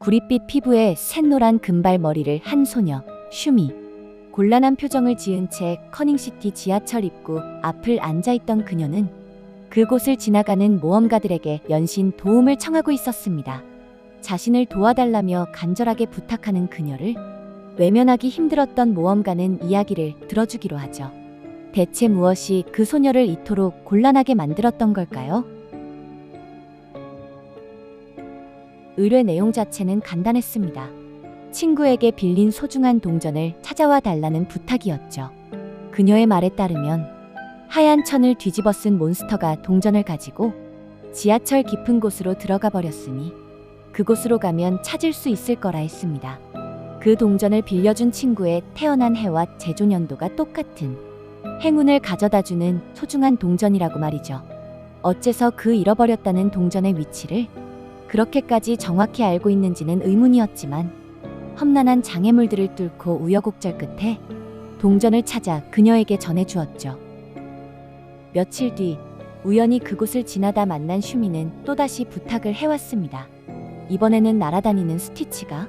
구릿빛 피부에 샛노란 금발 머리를 한 소녀, 슈미. 곤란한 표정을 지은 채 커닝시티 지하철 입구 앞을 앉아있던 그녀는 그곳을 지나가는 모험가들에게 연신 도움을 청하고 있었습니다. 자신을 도와달라며 간절하게 부탁하는 그녀를 외면하기 힘들었던 모험가는 이야기를 들어주기로 하죠. 대체 무엇이 그 소녀를 이토록 곤란하게 만들었던 걸까요? 의뢰 내용 자체는 간단했습니다. 친구에게 빌린 소중한 동전을 찾아와 달라는 부탁이었죠. 그녀의 말에 따르면 하얀 천을 뒤집어 쓴 몬스터가 동전을 가지고 지하철 깊은 곳으로 들어가 버렸으니 그곳으로 가면 찾을 수 있을 거라 했습니다. 그 동전을 빌려준 친구의 태어난 해와 제조년도가 똑같은 행운을 가져다주는 소중한 동전이라고 말이죠. 어째서 그 잃어버렸다는 동전의 위치를 그렇게까지 정확히 알고 있는지는 의문이었지만 험난한 장애물들을 뚫고 우여곡절 끝에 동전을 찾아 그녀에게 전해주었죠. 며칠 뒤 우연히 그곳을 지나다 만난 슈미는 또다시 부탁을 해왔습니다. 이번에는 날아다니는 스티치가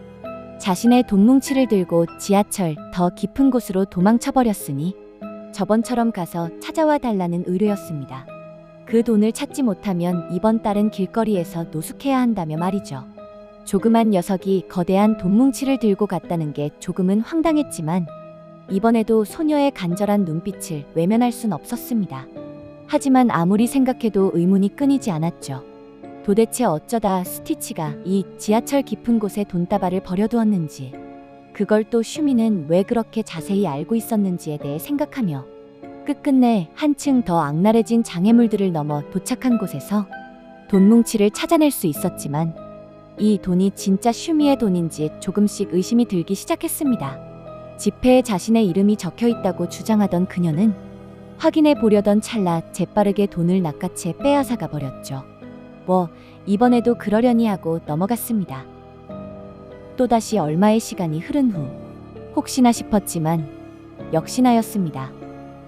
자신의 돈뭉치를 들고 지하철 더 깊은 곳으로 도망쳐버렸으니 저번처럼 가서 찾아와 달라는 의뢰였습니다. 그 돈을 찾지 못하면 이번 달은 길거리에서 노숙해야 한다며 말이죠. 조그만 녀석이 거대한 돈뭉치를 들고 갔다는 게 조금은 황당했지만 이번에도 소녀의 간절한 눈빛을 외면할 순 없었습니다. 하지만 아무리 생각해도 의문이 끊이지 않았죠. 도대체 어쩌다 스티치가 이 지하철 깊은 곳에 돈다발을 버려두었는지, 그걸 또 슈미는 왜 그렇게 자세히 알고 있었는지에 대해 생각하며 끝끝내 한층 더 악랄해진 장애물들을 넘어 도착한 곳에서 돈뭉치를 찾아낼 수 있었지만 이 돈이 진짜 슈미의 돈인지 조금씩 의심이 들기 시작했습니다. 지폐에 자신의 이름이 적혀 있다고 주장하던 그녀는 확인해 보려던 찰나 재빠르게 돈을 낚아채 빼앗아가 버렸죠. 이번에도 그러려니 하고 넘어갔습니다. 또다시 얼마의 시간이 흐른 후 혹시나 싶었지만 역시나였습니다.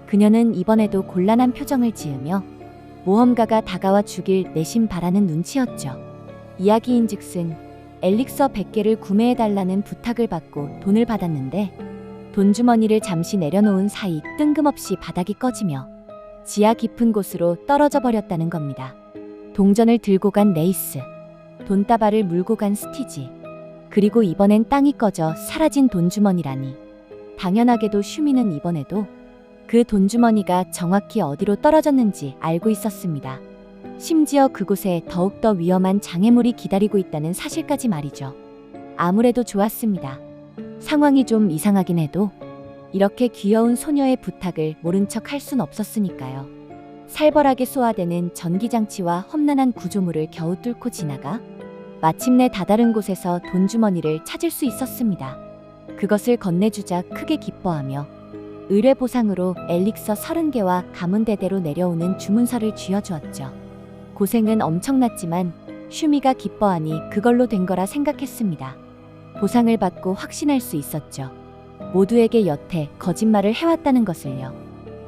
그녀는 이번에도 곤란한 표정을 지으며 모험가가 다가와 주길 내심 바라는 눈치였죠. 이야기인즉슨 엘릭서 100개를 구매해달라는 부탁을 받고 돈을 받았는데 돈주머니를 잠시 내려놓은 사이 뜬금없이 바닥이 꺼지며 지하 깊은 곳으로 떨어져 버렸다는 겁니다. 동전을 들고 간 레이스, 돈다발을 물고 간 스티지, 그리고 이번엔 땅이 꺼져 사라진 돈주머니라니. 당연하게도 슈미는 이번에도 그 돈주머니가 정확히 어디로 떨어졌는지 알고 있었습니다. 심지어 그곳에 더욱더 위험한 장애물이 기다리고 있다는 사실까지 말이죠. 아무래도 좋았습니다. 상황이 좀 이상하긴 해도 이렇게 귀여운 소녀의 부탁을 모른 척 할 순 없었으니까요. 살벌하게 쏘아대는 전기장치와 험난한 구조물을 겨우 뚫고 지나가 마침내 다다른 곳에서 돈주머니를 찾을 수 있었습니다. 그것을 건네주자 크게 기뻐하며 의뢰 보상으로 엘릭서 30개와 가문대대로 내려오는 주문서를 쥐어주었죠. 고생은 엄청났지만 슈미가 기뻐하니 그걸로 된 거라 생각했습니다. 보상을 받고 확신할 수 있었죠. 모두에게 여태 거짓말을 해왔다는 것을요.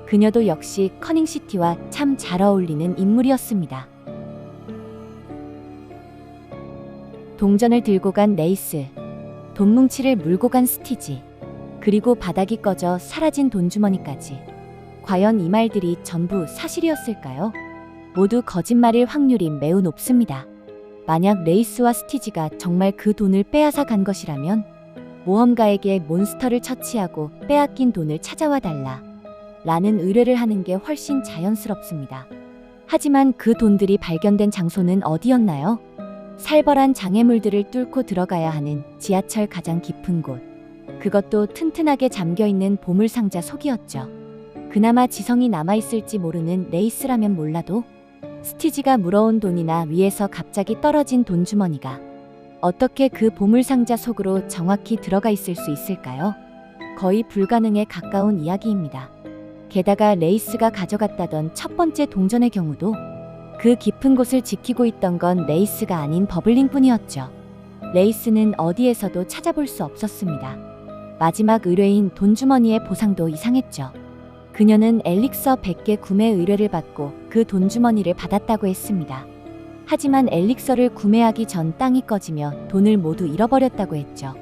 그녀도 역시 커닝시티와 참 잘 어울리는 인물이었습니다. 동전을 들고 간 레이스, 돈뭉치를 물고 간 스티지, 그리고 바닥이 꺼져 사라진 돈주머니까지. 과연 이 말들이 전부 사실이었을까요? 모두 거짓말일 확률이 매우 높습니다. 만약 레이스와 스티지가 정말 그 돈을 빼앗아 간 것이라면 모험가에게 몬스터를 처치하고 빼앗긴 돈을 찾아와 달라 라는 의뢰를 하는 게 훨씬 자연스럽습니다. 하지만 그 돈들이 발견된 장소는 어디였나요? 살벌한 장애물들을 뚫고 들어가야 하는 지하철 가장 깊은 곳. 그것도 튼튼하게 잠겨있는 보물상자 속이었죠. 그나마 지성이 남아있을지 모르는 레이스라면 몰라도 스티지가 물어온 돈이나 위에서 갑자기 떨어진 돈주머니가 어떻게 그 보물상자 속으로 정확히 들어가 있을 수 있을까요? 거의 불가능에 가까운 이야기입니다. 게다가 레이스가 가져갔다던 첫 번째 동전의 경우도 그 깊은 곳을 지키고 있던 건 레이스가 아닌 버블링뿐이었죠. 레이스는 어디에서도 찾아볼 수 없었습니다. 마지막 의뢰인 돈주머니의 보상도 이상했죠. 그녀는 엘릭서 100개 구매 의뢰를 받고 그 돈주머니를 받았다고 했습니다. 하지만 엘릭서를 구매하기 전 땅이 꺼지며 돈을 모두 잃어버렸다고 했죠.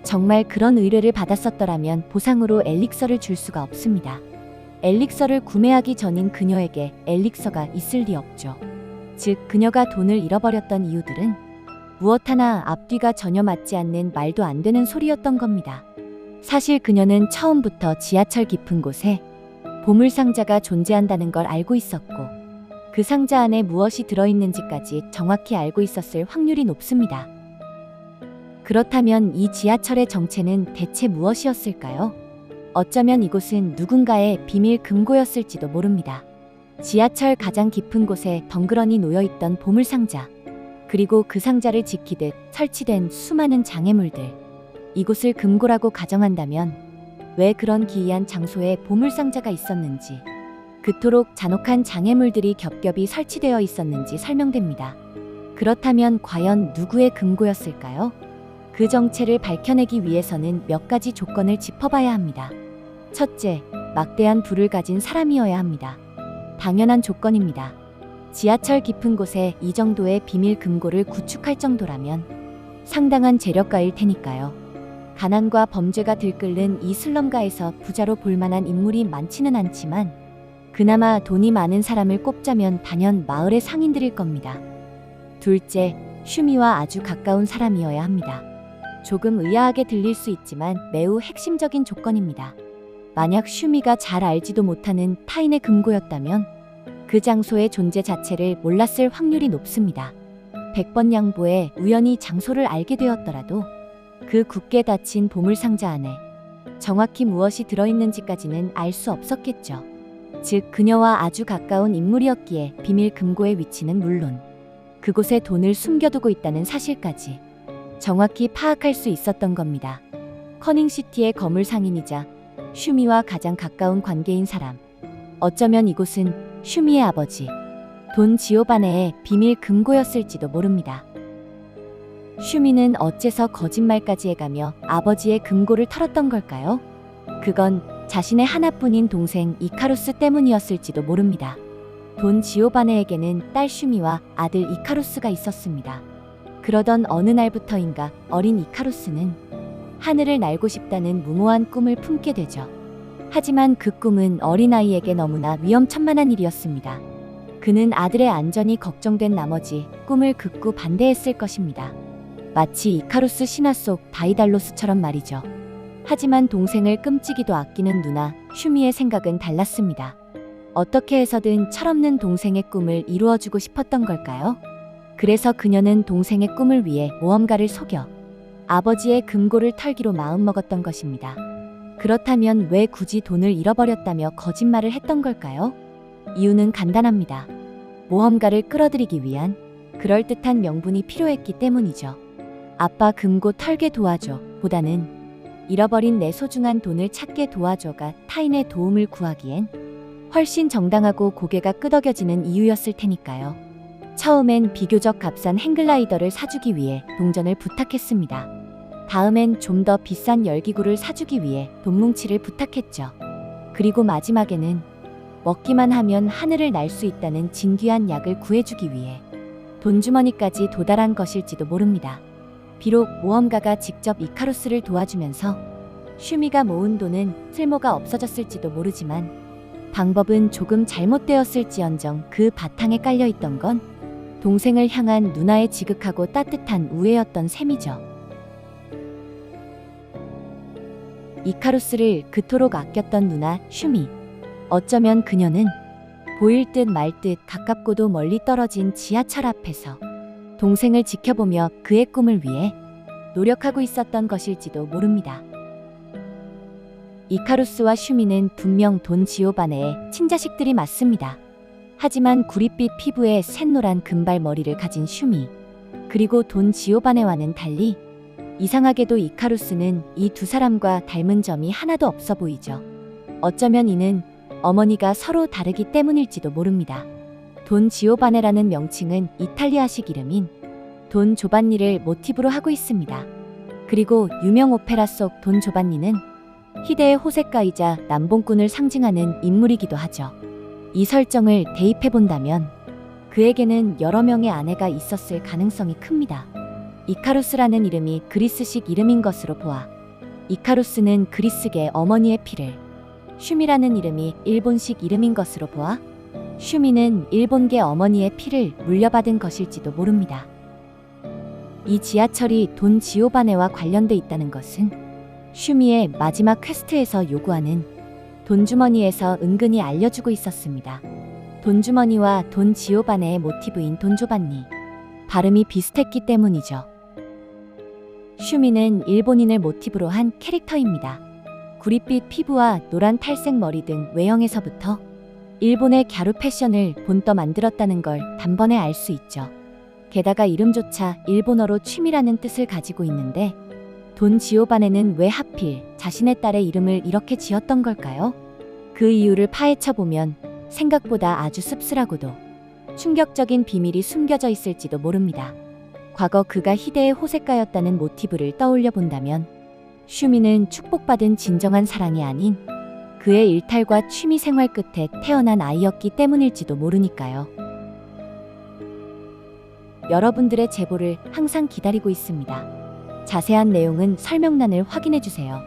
정말 그런 의뢰를 받았었더라면 보상으로 엘릭서를 줄 수가 없습니다. 엘릭서를 구매하기 전인 그녀에게 엘릭서가 있을 리 없죠. 즉 그녀가 돈을 잃어버렸던 이유들은 무엇 하나 앞뒤가 전혀 맞지 않는 말도 안 되는 소리였던 겁니다. 사실 그녀는 처음부터 지하철 깊은 곳에 보물상자가 존재한다는 걸 알고 있었고 그 상자 안에 무엇이 들어있는지까지 정확히 알고 있었을 확률이 높습니다. 그렇다면 이 지하철의 정체는 대체 무엇이었을까요? 어쩌면 이곳은 누군가의 비밀 금고였을지도 모릅니다. 지하철 가장 깊은 곳에 덩그러니 놓여있던 보물상자, 그리고 그 상자를 지키듯 설치된 수많은 장애물들. 이곳을 금고라고 가정한다면 왜 그런 기이한 장소에 보물상자가 있었는지, 그토록 잔혹한 장애물들이 겹겹이 설치되어 있었는지 설명됩니다. 그렇다면 과연 누구의 금고였을까요? 그 정체를 밝혀내기 위해서는 몇 가지 조건을 짚어봐야 합니다. 첫째, 막대한 부를 가진 사람이어야 합니다. 당연한 조건입니다. 지하철 깊은 곳에 이 정도의 비밀 금고를 구축할 정도라면 상당한 재력가일 테니까요. 가난과 범죄가 들끓는 이 슬럼가에서 부자로 볼만한 인물이 많지는 않지만 그나마 돈이 많은 사람을 꼽자면 단연 마을의 상인들일 겁니다. 둘째, 슈미와 아주 가까운 사람이어야 합니다. 조금 의아하게 들릴 수 있지만 매우 핵심적인 조건입니다. 만약 슈미가 잘 알지도 못하는 타인의 금고였다면 그 장소의 존재 자체를 몰랐을 확률이 높습니다. 100번 양보해 우연히 장소를 알게 되었더라도 그 굳게 닫힌 보물상자 안에 정확히 무엇이 들어있는지까지는 알 수 없었겠죠. 즉 그녀와 아주 가까운 인물이었기에 비밀 금고의 위치는 물론 그곳에 돈을 숨겨두고 있다는 사실까지 정확히 파악할 수 있었던 겁니다. 커닝시티의 거물 상인이자 슈미와 가장 가까운 관계인 사람. 어쩌면 이곳은 슈미의 아버지 돈 지오바네의 비밀 금고였을지도 모릅니다. 슈미는 어째서 거짓말까지 해가며 아버지의 금고를 털었던 걸까요? 그건 자신의 하나뿐인 동생 이카루스 때문이었을지도 모릅니다. 돈 지오바네에게는 딸 슈미와 아들 이카루스가 있었습니다. 그러던 어느 날부터인가 어린 이카루스는 하늘을 날고 싶다는 무모한 꿈을 품게 되죠. 하지만 그 꿈은 어린아이에게 너무나 위험천만한 일이었습니다. 그는 아들의 안전이 걱정된 나머지 꿈을 극구 반대했을 것입니다. 마치 이카루스 신화 속 다이달로스처럼 말이죠. 하지만 동생을 끔찍이도 아끼는 누나 슈미의 생각은 달랐습니다. 어떻게 해서든 철없는 동생의 꿈을 이루어주고 싶었던 걸까요? 그래서 그녀는 동생의 꿈을 위해 모험가를 속여 아버지의 금고를 털기로 마음먹었던 것입니다. 그렇다면 왜 굳이 돈을 잃어버렸다며 거짓말을 했던 걸까요? 이유는 간단합니다. 모험가를 끌어들이기 위한 그럴듯한 명분이 필요했기 때문이죠. 아빠 금고 털게 도와줘 보다는 잃어버린 내 소중한 돈을 찾게 도와줘가 타인의 도움을 구하기엔 훨씬 정당하고 고개가 끄덕여지는 이유였을 테니까요. 처음엔 비교적 값싼 행글라이더를 사주기 위해 동전을 부탁했습니다. 다음엔 좀 더 비싼 열기구를 사주기 위해 돈뭉치를 부탁했죠. 그리고 마지막에는 먹기만 하면 하늘을 날 수 있다는 진귀한 약을 구해주기 위해 돈주머니까지 도달한 것일지도 모릅니다. 비록 모험가가 직접 이카루스를 도와주면서 슈미가 모은 돈은 쓸모가 없어졌을지도 모르지만 방법은 조금 잘못되었을지언정 그 바탕에 깔려있던 건 동생을 향한 누나의 지극하고 따뜻한 우애였던 셈이죠. 이카루스를 그토록 아꼈던 누나 슈미. 어쩌면 그녀는 보일 듯 말 듯 가깝고도 멀리 떨어진 지하철 앞에서 동생을 지켜보며 그의 꿈을 위해 노력하고 있었던 것일지도 모릅니다. 이카루스와 슈미는 분명 돈 지오바네의 친자식들이 맞습니다. 하지만 구릿빛 피부에 샛노란 금발머리를 가진 슈미, 그리고 돈 지오바네와는 달리 이상하게도 이카루스는 이 두 사람과 닮은 점이 하나도 없어 보이죠. 어쩌면 이는 어머니가 서로 다르기 때문일지도 모릅니다. 돈 지오바네라는 명칭은 이탈리아식 이름인 돈 조반니를 모티브로 하고 있습니다. 그리고 유명 오페라 속 돈 조반니는 희대의 호색가이자 남봉꾼을 상징하는 인물이기도 하죠. 이 설정을 대입해본다면 그에게는 여러 명의 아내가 있었을 가능성이 큽니다. 이카루스라는 이름이 그리스식 이름인 것으로 보아 이카루스는 그리스계 어머니의 피를, 슈미라는 이름이 일본식 이름인 것으로 보아 슈미는 일본계 어머니의 피를 물려받은 것일지도 모릅니다. 이 지하철이 돈 지오바네와 관련돼 있다는 것은 슈미의 마지막 퀘스트에서 요구하는 돈주머니에서 은근히 알려주고 있었습니다. 돈주머니와 돈 지오바네의 모티브인 돈조반니, 발음이 비슷했기 때문이죠. 슈미는 일본인을 모티브로 한 캐릭터입니다. 구릿빛 피부와 노란 탈색 머리 등 외형에서부터 일본의 갸루 패션을 본떠 만들었다는 걸 단번에 알 수 있죠. 게다가 이름조차 일본어로 취미라는 뜻을 가지고 있는데 돈 지오바네는 왜 하필 자신의 딸의 이름을 이렇게 지었던 걸까요? 그 이유를 파헤쳐 보면 생각보다 아주 씁쓸하고도 충격적인 비밀이 숨겨져 있을지도 모릅니다. 과거 그가 희대의 호색가였다는 모티브를 떠올려 본다면 슈미는 축복받은 진정한 사랑이 아닌 그의 일탈과 취미 생활 끝에 태어난 아이였기 때문일지도 모르니까요. 여러분들의 제보를 항상 기다리고 있습니다. 자세한 내용은 설명란을 확인해 주세요.